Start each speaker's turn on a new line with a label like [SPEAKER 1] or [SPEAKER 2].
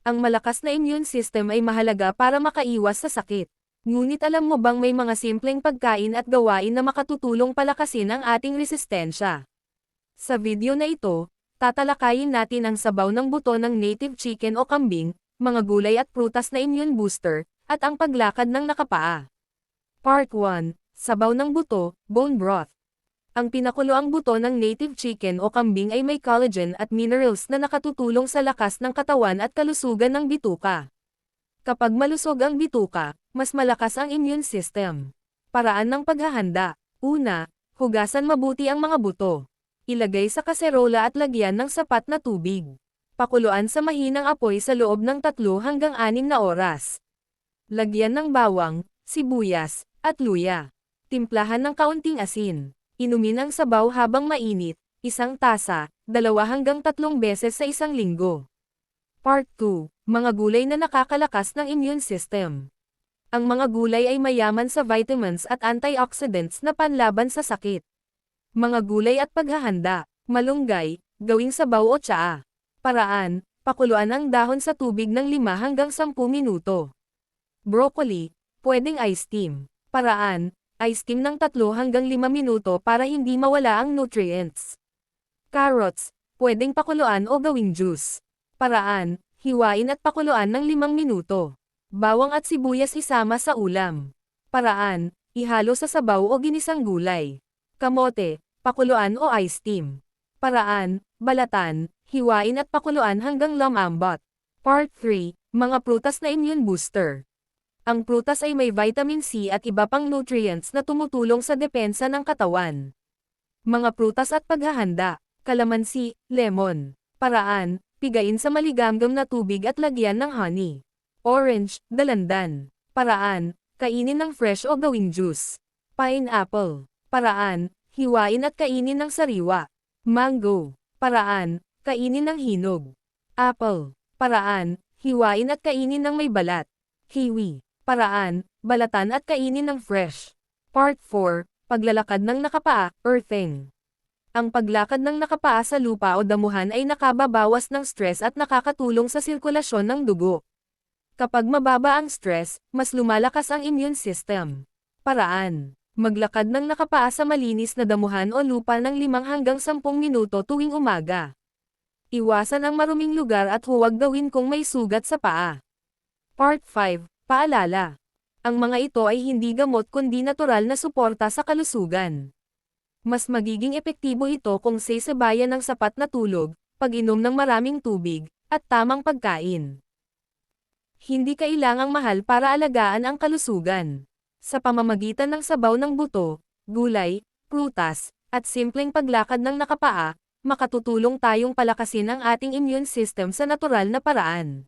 [SPEAKER 1] Ang malakas na immune system ay mahalaga para makaiwas sa sakit. Ngunit alam mo bang may mga simpleng pagkain at gawain na makatutulong palakasin ang ating resistensya? Sa video na ito, tatalakayin natin ang sabaw ng buto ng native chicken o kambing, mga gulay at prutas na immune booster, at ang paglakad ng nakapaa. Part 1, Sabaw ng buto, bone broth. Ang pinakuloang buto ng native chicken o kambing ay may collagen at minerals na nakatutulong sa lakas ng katawan at kalusugan ng bituka. Kapag malusog ang bituka, mas malakas ang immune system. Paraan ng paghahanda. Una, hugasan mabuti ang mga buto. Ilagay sa kaserola at lagyan ng sapat na tubig. Pakuluan sa mahinang apoy sa loob ng 3 hanggang 6 na oras. Lagyan ng bawang, sibuyas, at luya. Timplahan ng kaunting asin. Inumin ang sabaw habang mainit, 1 tasa, 2 hanggang 3 beses sa 1 linggo. Part 2, Mga gulay na nakakalakas ng immune system. Ang mga gulay ay mayaman sa vitamins at antioxidants na panlaban sa sakit. Mga gulay at paghahanda, malunggay, gawing sabaw o tsaa. Paraan, pakuluan ang dahon sa tubig ng 5 hanggang 10 minuto. Broccoli, pwedeng ice steam. Paraan, ice steam ng 3 hanggang 5 minuto para hindi mawala ang nutrients. Carrots, pwedeng pakuluan o gawing juice. Paraan, hiwain at pakuluan ng 5 minuto. Bawang at sibuyas isama sa ulam. Paraan, ihalo sa sabaw o ginisang gulay. Kamote, pakuluan o ice steam. Paraan, balatan, hiwain at pakuluan hanggang lumambot. Part 3, Mga prutas na immune booster. Ang prutas ay may vitamin C at iba pang nutrients na tumutulong sa depensa ng katawan. Mga prutas at paghahanda, kalamansi, lemon. Paraan, pigain sa maligamgam na tubig at lagyan ng honey. Orange, dalandan. Paraan, kainin ng fresh o gawing juice. Pineapple. Paraan, hiwain at kainin ng sariwa. Mango. Paraan, kainin ng hinog. Apple. Paraan, hiwain at kainin ng may balat. Kiwi. Paraan, balatan at kainin ng fresh. Part 4, Paglalakad ng nakapaa, earthing. Ang paglakad ng nakapaa sa lupa o damuhan ay nakababawas ng stress at nakakatulong sa sirkulasyon ng dugo. Kapag mababa ang stress, mas lumalakas ang immune system. Paraan, maglakad ng nakapaa sa malinis na damuhan o lupa ng 5 hanggang 10 minuto tuwing umaga. Iwasan ang maruming lugar at huwag gawin kung may sugat sa paa. Part 5, Paalala. Ang mga ito ay hindi gamot kundi natural na suporta sa kalusugan. Mas magiging epektibo ito kung sasabayan ng sapat na tulog, pag-inom ng maraming tubig, at tamang pagkain. Hindi kailangang mahal para alagaan ang kalusugan. Sa pamamagitan ng sabaw ng buto, gulay, prutas, at simpleng paglakad ng nakapaa, makatutulong tayong palakasin ang ating immune system sa natural na paraan.